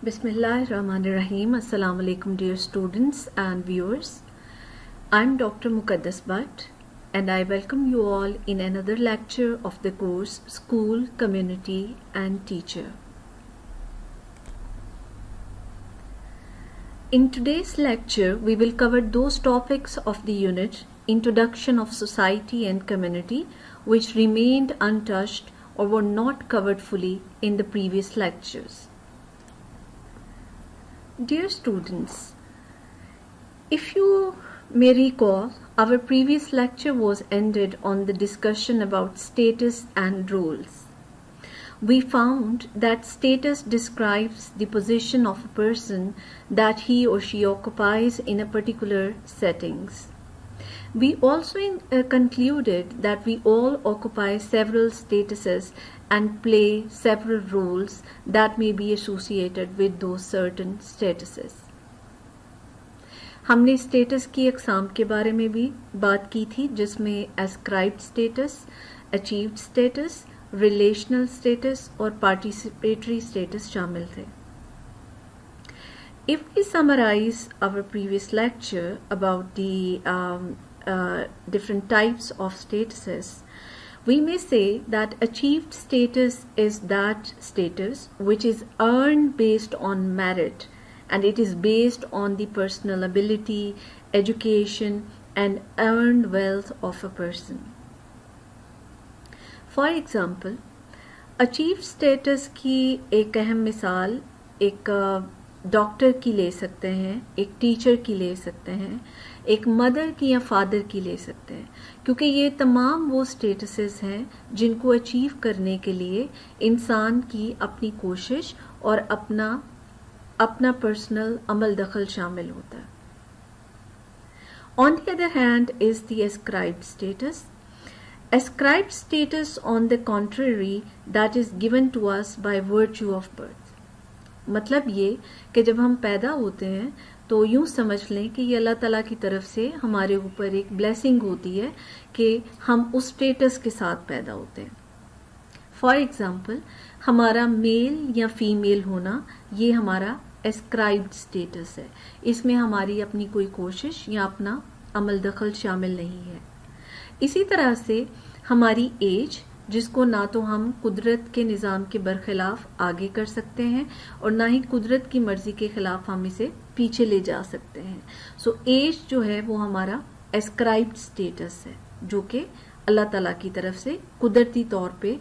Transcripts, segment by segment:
Bismillahirrahmanirrahim. Assalamu alaikum dear students and viewers. I'm Dr. Muqaddas Bhatt and I welcome you all in another lecture of the course School, Community and Teacher. In today's lecture, we will cover those topics of the unit Introduction of Society and Community which remained untouched or were not covered fully in the previous lectures. Dear students, if you may recall, our previous lecture was ended on the discussion about status and roles. We found that status describes the position of a person that he or she occupies in a particular settings. We also concluded that we all occupy several statuses and play several roles that may be associated with those certain statuses. हमने status की अक़साम के बारे में भी बात की थी जिसमें ascribed status, achieved status, relational status और participatory status शामिल थे. If we summarize our previous lecture about the different types of statuses, we may say that achieved status is that status which is earned based on merit and it is based on the personal ability, education and earned wealth of a person. For example, achieved status की एक अहम मिसाल एक doctor की ले सकते हैं, एक टीचर की ले सकते हैं, एक मदर की या फादर की ले सकते हैं क्योंकि ये तमाम वो स्टेटसेस हैं जिनको अचीव करने के लिए इंसान की अपनी कोशिश और अपना पर्सनल अमल दखल शामिल होता है. On the other hand is the ascribed status. Ascribed status on the contrary that is given to us by virtue of birth. मतलब ये कि जब हम पैदा होते हैं तो यूं समझ लें कि ये अल्लाह ताला की तरफ से हमारे ऊपर एक ब्लेसिंग होती है कि हम उस स्टेटस के साथ पैदा होते हैं. फॉर एग्जाम्पल, हमारा मेल या फीमेल होना ये हमारा एस्क्राइब्ड स्टेटस है. इसमें हमारी अपनी कोई कोशिश या अपना अमल दखल शामिल नहीं है. इसी तरह से हमारी एज जिसको ना तो हम कुदरत के निज़ाम के बरखिलाफ आगे कर सकते हैं और ना ही कुदरत की मर्जी के खिलाफ हम इसे पीछे ले जा सकते हैं. सो एज जो है वो हमारा एस्क्राइब्ड स्टेटस है जो कि अल्लाह ताला की तरफ से कुदरती तौर पे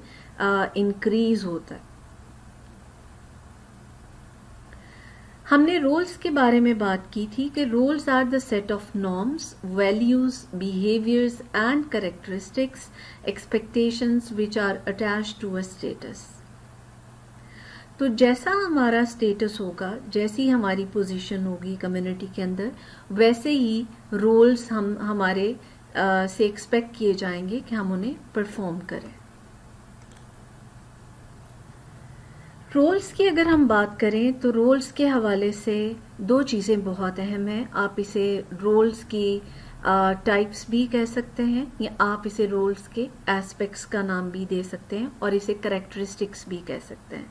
इंक्रीज होता है. हमने रोल्स के बारे में बात की थी कि roles are the set of norms, values, behaviours and characteristics, expectations which are attached to a status. तो जैसा हमारा स्टेटस होगा, जैसी हमारी पोजीशन होगी कम्युनिटी के अंदर, वैसे ही रोल्स हमारे से एक्सपेक्ट किए जाएंगे कि हम उन्हें परफॉर्म करें. रोल्स की अगर हम बात करें तो रोल्स के हवाले से दो चीज़ें बहुत अहम हैं. आप इसे रोल्स की टाइप्स भी कह सकते हैं या आप इसे रोल्स के एस्पेक्ट्स का नाम भी दे सकते हैं और इसे कैरेक्टरिस्टिक्स भी कह सकते हैं.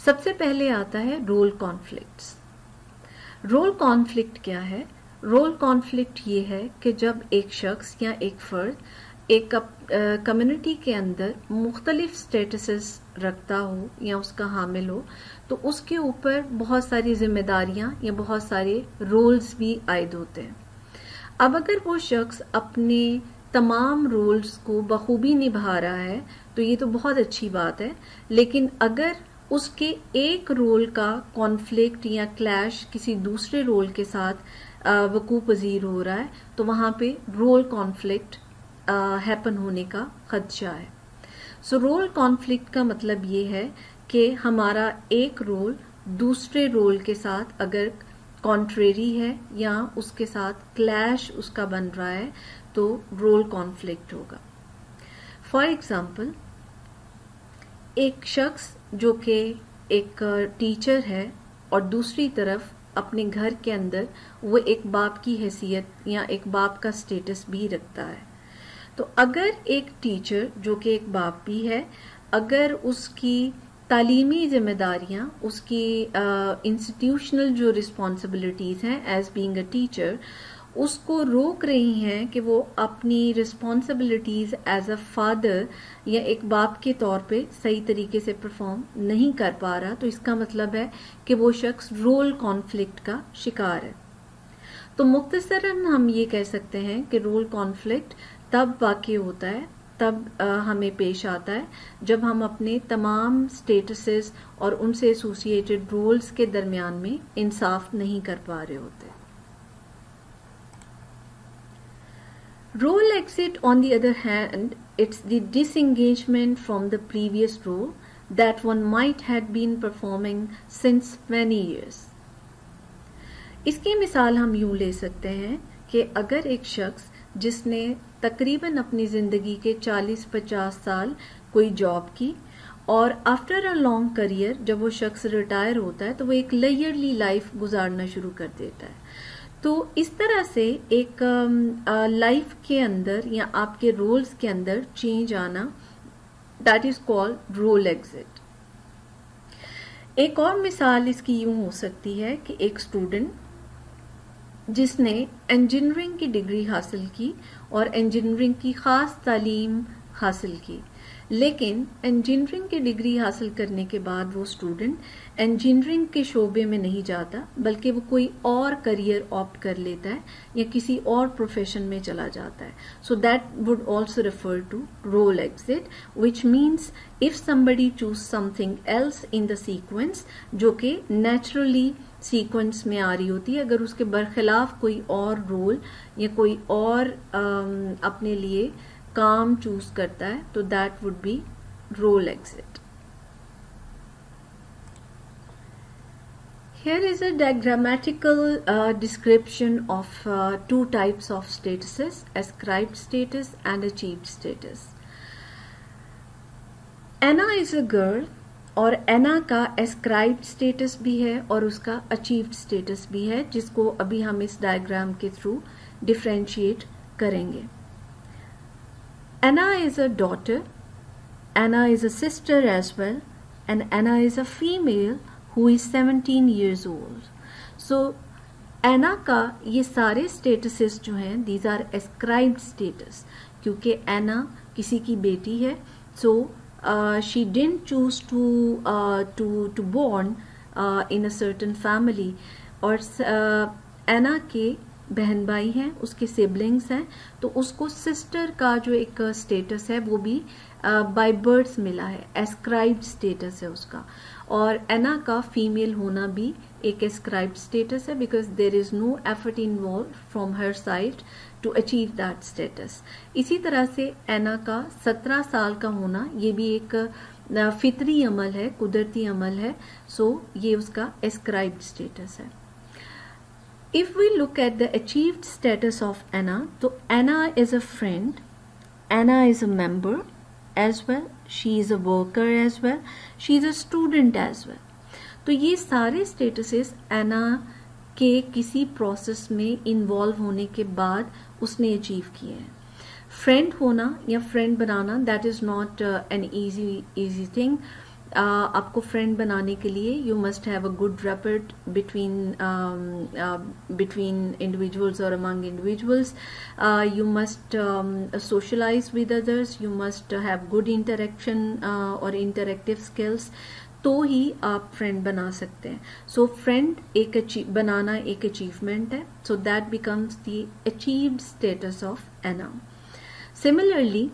सबसे पहले आता है रोल कॉन्फ्लिक्ट्स. रोल कॉन्फ्लिक्ट क्या है? रोल कॉन्फ्लिक्ट ये है कि जब एक शख्स या एक फर्द एक कम्युनिटी के अंदर मुख्तलिफ स्टेटसेस रखता हो या उसका हामिल हो तो उसके ऊपर बहुत सारी जिम्मेदारियां या बहुत सारे रोल्स भी आयद होते हैं. अब अगर वो शख्स अपने तमाम रोल्स को बखूबी निभा रहा है तो ये तो बहुत अच्छी बात है, लेकिन अगर उसके एक रोल का कॉन्फ्लिक्ट या क्लैश किसी दूसरे रोल के साथ वकू पजीर हो रहा है तो वहां पे रोल कॉन्फ्लिक्ट हैपन होने का खदशा है. सो रोल कॉन्फ्लिक्ट का मतलब ये है कि हमारा एक रोल दूसरे रोल के साथ अगर कॉन्ट्रेरी है या उसके साथ क्लैश उसका बन रहा है तो रोल कॉन्फ्लिक्ट होगा. फॉर एग्जाम्पल, एक शख्स जो कि एक टीचर है और दूसरी तरफ अपने घर के अंदर वो एक बाप की हैसियत या एक बाप का स्टेटस भी रखता है. तो अगर एक टीचर जो कि एक बाप भी है, अगर उसकी तालीमी जिम्मेदारियां, उसकी इंस्टीट्यूशनल जो रिस्पॉन्सिबिलिटीज़ हैं एज बीइंग अ टीचर, उसको रोक रही हैं कि वो अपनी रिस्पॉन्सिबिलिटीज़ एज अ फादर या एक बाप के तौर पे सही तरीके से परफॉर्म नहीं कर पा रहा। तो इसका मतलब है कि वो शख्स रोल कॉन्फ्लिक्ट का शिकार है। तो मुख्तसरन हम ये कह सकते हैं कि रोल कॉन्फ्लिक्ट तब वाक़ई होता है, तब हमें पेश आता है जब हम अपने तमाम स्टेटसेस और उनसे एसोसिएटेड रोल्स के दरमियान में इंसाफ नहीं कर पा रहे होते। Role exit, on the other hand, it's the disengagement from the previous role that one might have been performing since many years. इसकी मिसाल हम यूं ले सकते हैं कि अगर एक शख्स जिसने तकरीबन अपनी ज़िंदगी के 40-50 साल कोई जॉब की और आफ्टर अ लॉन्ग करियर जब वो शख्स रिटायर होता है तो वो एक लेयरली लाइफ गुजारना शुरू कर देता है। तो इस तरह से एक लाइफ के अंदर या आपके रोल्स के अंदर चेंज आना, that is called role exit. एक और मिसाल इसकी यूं हो सकती है कि एक स्टूडेंट जिसने इंजीनियरिंग की डिग्री हासिल की और इंजीनियरिंग की खास तालीम हासिल की, लेकिन इंजीनियरिंग की डिग्री हासिल करने के बाद वो स्टूडेंट इंजीनियरिंग के शोबे में नहीं जाता बल्कि वो कोई और करियर ऑप्ट कर लेता है या किसी और प्रोफेशन में चला जाता है। So that would also refer to role exit, which means if somebody choose something else in the sequence, जो कि नेचुरली सीक्वेंस में आ रही होती है, अगर उसके बरखिलाफ कोई और रोल या कोई और अपने लिए काम चूज करता है तो that would be role exit. Here is a diagrammatical description of two types of statuses, ascribed status and achieved status. Anna is a girl और Anna का ascribed status भी है और उसका achieved status भी है, जिसको अभी हम इस डायग्राम के थ्रू डिफरेंशिएट करेंगे। Anna is a daughter, Anna is a sister as well, and Anna is a female who is 17 years old. So Anna का ये सारे statuses जो हैं these are ascribed status, क्योंकि Anna किसी की बेटी है, so she didn't choose to born in a certain family, और Anna के बहन भाई हैं, उसके सिबलिंग्स हैं, तो उसको सिस्टर का जो एक स्टेटस है वो भी बाय बर्थ मिला है, एस्क्राइब्ड स्टेटस है उसका। और एना का फीमेल होना भी एक एस्क्राइब्ड स्टेटस है because there is no effort involve from her side to achieve that status. इसी तरह से एना का 17 साल का होना ये भी एक फितरी अमल है, कुदरती अमल है, सो ये उसका एस्क्राइब्ड स्टेटस है। If we look at the achieved status of Anna, so Anna is a friend, Anna is a member as well, she is a worker as well, she is a student as well. तो ये सारे statuses Anna के किसी process में involve होने के बाद उसने achieve किए हैं। Friend होना या friend बनाना that is not an easy thing. आपको फ्रेंड बनाने के लिए you must have a good rapport between individuals और among individuals, you must socialise with others, you must have good interaction और इंटरेक्टिव स्किल्स, तो ही आप फ्रेंड बना सकते हैं। सो फ्रेंड बनाना एक अचीवमेंट है, so that becomes the achieved status of Anna. Similarly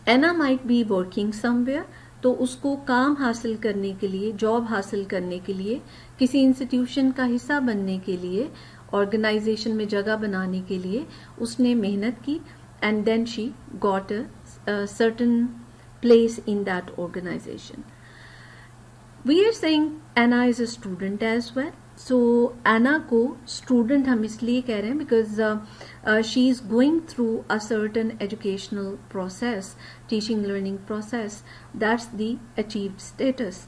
Anna might be working somewhere, तो उसको काम हासिल करने के लिए, जॉब हासिल करने के लिए, किसी इंस्टीट्यूशन का हिस्सा बनने के लिए, ऑर्गेनाइजेशन में जगह बनाने के लिए उसने मेहनत की and then she got a certain place in that organisation. We are saying Anna is a student as well. So Anna को स्टूडेंट हम इसलिए कह रहे हैं because she is going through a certain educational process, teaching learning process, that's the achieved status.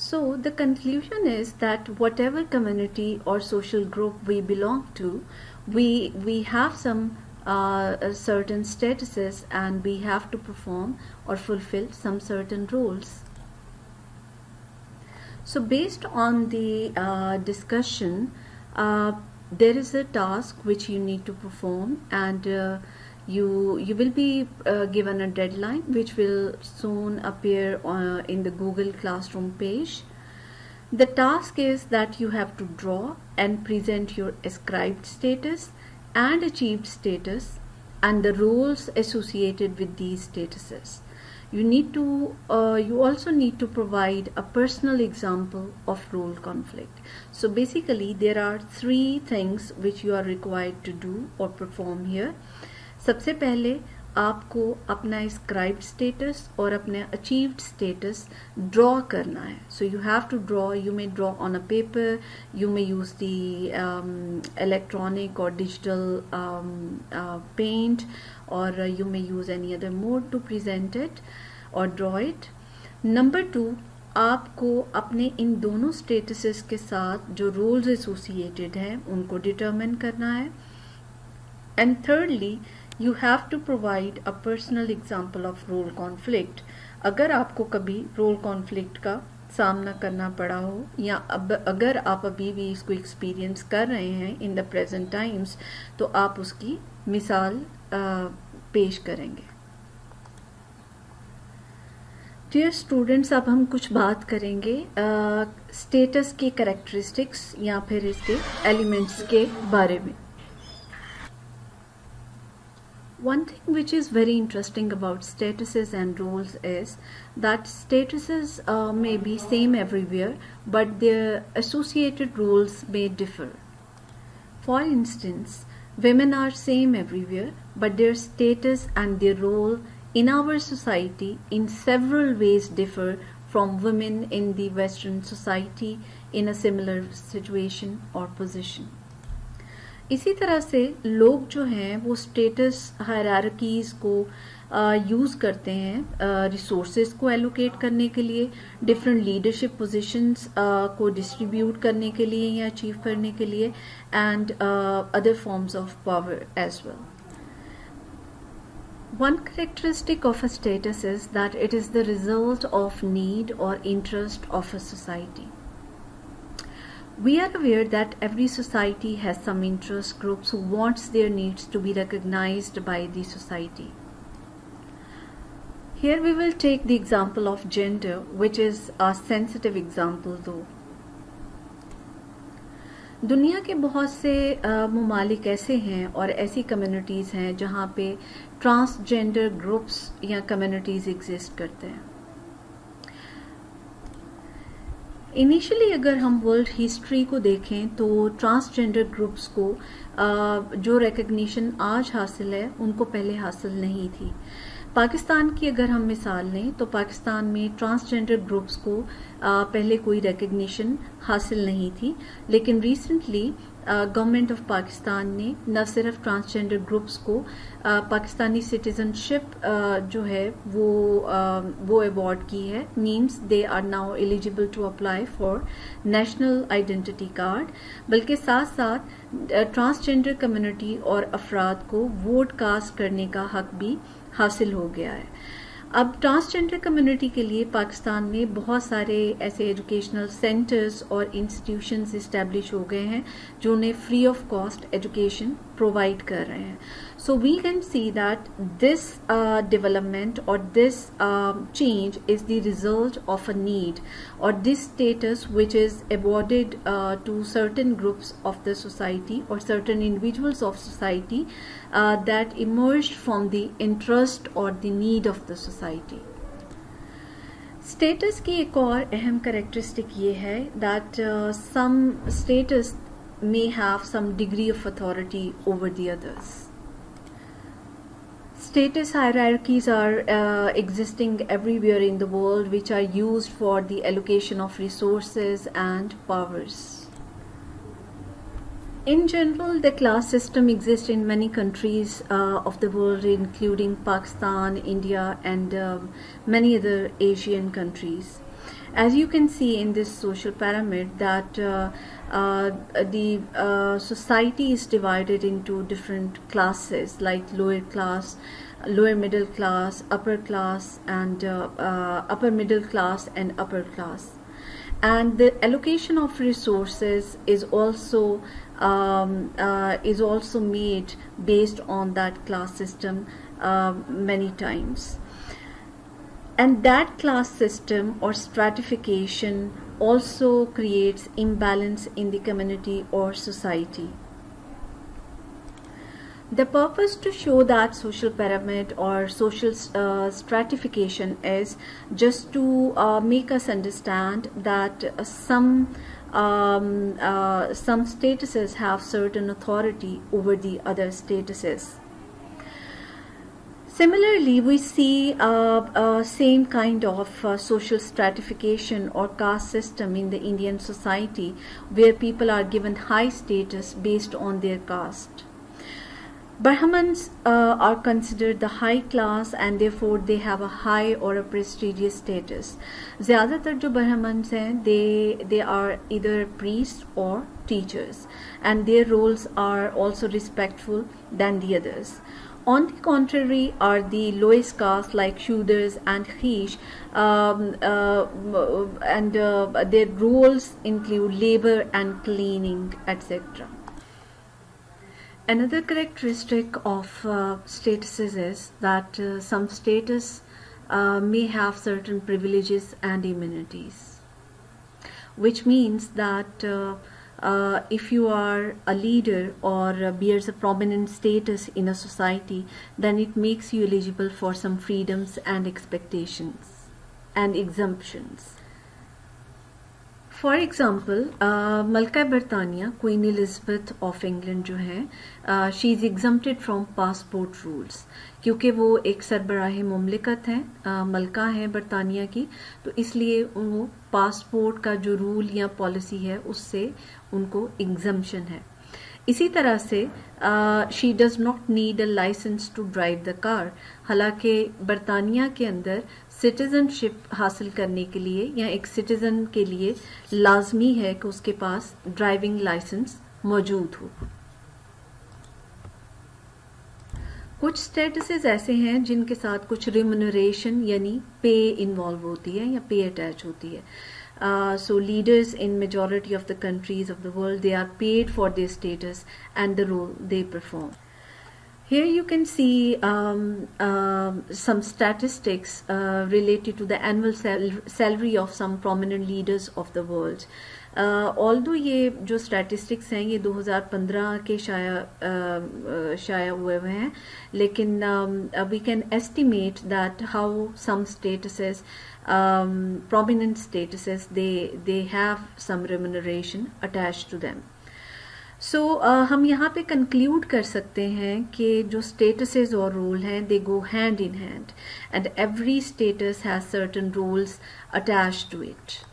So the conclusion is that whatever community or social group we belong to, we have some certain statuses, and we have to perform or fulfill some certain roles. So based on the discussion, there is a task which you need to perform, and you will be given a deadline which will soon appear in the Google Classroom page. The task is that you have to draw and present your ascribed status and achieved status and the roles associated with these statuses. You also need to provide a personal example of role conflict. So basically there are 3 things which you are required to do or perform here. सबसे पहले आपको अपना ascribed status और अपने achieved status draw करना है. So you have to draw. You may draw on a paper. You may use the electronic or digital paint, or you may use any other mode to present it or draw it. Number 2, आपको अपने इन दोनों statuses के साथ जो roles associated हैं उनको determine करना है. And thirdly, you have to provide a personal example of role conflict. अगर आपको कभी role conflict का सामना करना पड़ा हो या अगर आप अभी भी इसको एक्सपीरियंस कर रहे हैं in the present times, तो आप उसकी मिसाल पेश करेंगे. डियर स्टूडेंट्स, अब हम कुछ बात करेंगे स्टेटस के कैरेक्टरिस्टिक्स या फिर इसके एलिमेंट्स के बारे में. One thing which is very interesting about statuses and roles is that statuses may be same everywhere, but their associated roles may differ. For instance, women are same everywhere, but their status and their role in our society in several ways differ from women in the Western society in a similar situation or position. इसी तरह से लोग जो हैं वो status hierarchies को use करते हैं रिसोर्सेज को एलोकेट करने के लिए, डिफरेंट लीडरशिप पोजीशंस को डिस्ट्रीब्यूट करने के लिए या अचीव करने के लिए, and other forms of power as well. One characteristic of a status is that it is the result of need or interest of a society. We are aware that every society has some interest groups who wants their needs to be recognized by the society. Here we will take the example of gender, which is a sensitive example though. दुनिया के बहुत से ममालिक ऐसे हैं और ऐसी communities हैं जहाँ पे ट्रांसजेंडर ग्रुप्स या कम्युनिटीज़ एग्जिस्ट करते हैं. इनिशियली अगर हम वर्ल्ड हिस्ट्री को देखें तो ट्रांसजेंडर ग्रुप्स को जो रिकग्निशन आज हासिल है उनको पहले हासिल नहीं थी. पाकिस्तान की अगर हम मिसाल लें तो पाकिस्तान में ट्रांसजेंडर ग्रुप्स को पहले कोई रिकग्निशन हासिल नहीं थी, लेकिन रिसेंटली गवर्नमेंट ऑफ पाकिस्तान ने न सिर्फ ट्रांसजेंडर ग्रुप्स को पाकिस्तानी सिटीजनशिप जो है वो अवार्ड की है. Means they are now eligible to apply for national identity card, बल्कि साथ साथ ट्रांसजेंडर कम्युनिटी और अफराद को वोट कास्ट करने का हक भी हासिल हो गया है. अब ट्रांसजेंडर कम्युनिटी के लिए पाकिस्तान में बहुत सारे ऐसे एजुकेशनल सेंटर्स और इंस्टीट्यूशंस इस्टेब्लिश हो गए हैं जो उन्हें free of cost education provide कर रहे हैं. So we can see that this development और this change is the result of a need और this status which is awarded to certain groups of the society और certain individuals of society that emerged from the interest or the need of the society. Status की एक और अहम characteristic ये है that some status may have some degree of authority over the others. Status hierarchies are existing everywhere in the world, which are used for the allocation of resources and powers. In general, the class system exists in many countries of the world, including Pakistan, India, and many other Asian countries. As you can see in this social pyramid that the society is divided into different classes like lower class, lower middle class, upper class, and upper middle class and upper class. And the allocation of resources is also made based on that class system many times. And that class system or stratification also creates imbalance in the community or society. The purpose to show that social pyramid or social stratification is just to make us understand that some statuses have certain authority over the other statuses. Similarly, we see same kind of social stratification or caste system in the Indian society, where people are given high status based on their caste. Brahmins are considered the high class and therefore they have a high or a prestigious status. ज़्यादातर जो Brahmins हैं, they are either priests or teachers, and their roles are also respectful than the others. On the contrary are the lowest caste like Shudras and Khish, and their roles include labor and cleaning, etc. Another characteristic of statuses is that some status may have certain privileges and immunities, which means that if you are a leader or bears a prominent status in a society, then it makes you eligible for some freedoms and expectations and exemptions. For example, Malka Britania, Queen Elizabeth of England जो है, she is exempted from passport rules, क्योंकि वो एक सरबराह मुमलिकत है, मलका है बरतानिया की, तो इसलिए वो पासपोर्ट का जो रूल या पॉलिसी है उससे उनको एग्जम्पशन है. इसी तरह से she does not need a licence to drive the car. हालांकि बरतानिया के अंदर सिटीजनशिप हासिल करने के लिए या एक सिटीजन के लिए लाजमी है कि उसके पास ड्राइविंग लाइसेंस मौजूद हो. कुछ स्टेटसेस ऐसे हैं जिनके साथ कुछ रिम्यूनरेशन यानी पे इन्वॉल्व होती है या पे अटैच होती है. So leaders in majority of the countries of the world, they are paid for their status and the role they perform. Here you can see some statistics related to the annual salary of some prominent leaders of the world. Although ये जो statistics हैं ये 2015 के शाया हुए हैं, लेकिन we can estimate that how some statuses, prominent statuses, they have some remuneration attached to them. So हम यहाँ पे conclude कर सकते हैं कि जो statuses और role हैं, they go hand in hand, and every status has certain roles attached to it.